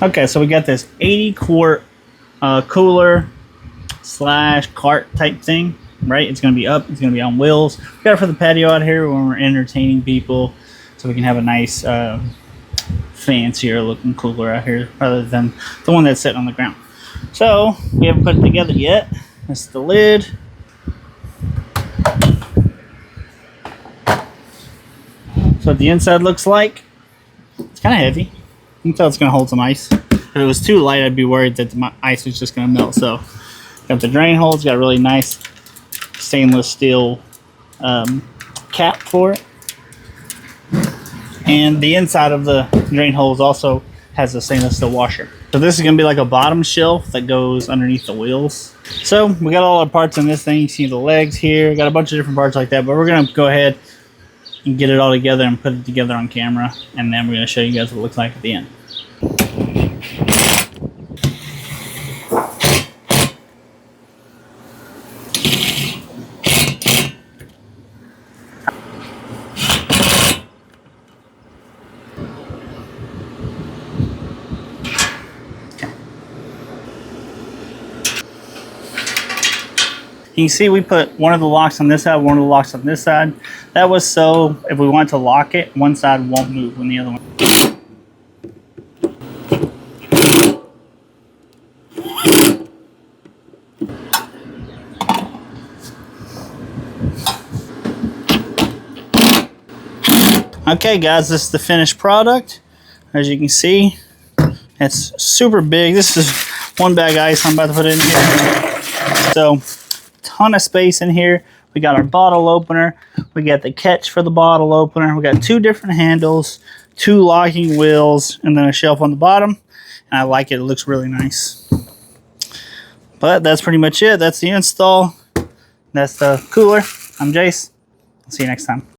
Okay, so we got this 80 quart cooler slash cart type thing, right? It's going to be up. It's going to be on wheels. We got it for the patio out here when we're entertaining people, so we can have a nice fancier looking cooler out here rather than the one that's sitting on the ground. So we haven't put it together yet. That's the lid. So what the inside looks like. It's kind of heavy. You can tell it's going to hold some ice. If it was too light, I'd be worried that my ice was just going to melt. So got the drain hole. It's got a really nice stainless steel cap for it. And the inside of the drain holes also has a stainless steel washer. So this is going to be like a bottom shelf that goes underneath the wheels. So we got all our parts on this thing. You see the legs here. Got a bunch of different parts like that. But we're going to go ahead and get it all together and put it together on camera. And then we're going to show you guys what it looks like at the end. You can see we put one of the locks on this side, one of the locks on this side. That was so if we want to lock it, one side won't move when the other one. Okay guys, this is the finished product. As you can see, it's super big. This is one bag of ice I'm about to put in here. So ton of space in here. We got our bottle opener, we got the catch for the bottle opener, we got two different handles, two locking wheels, and then a shelf on the bottom. And I like it. It looks really nice. But that's pretty much it. That's the install. That's the cooler. I'm Jace. I'll see you next time.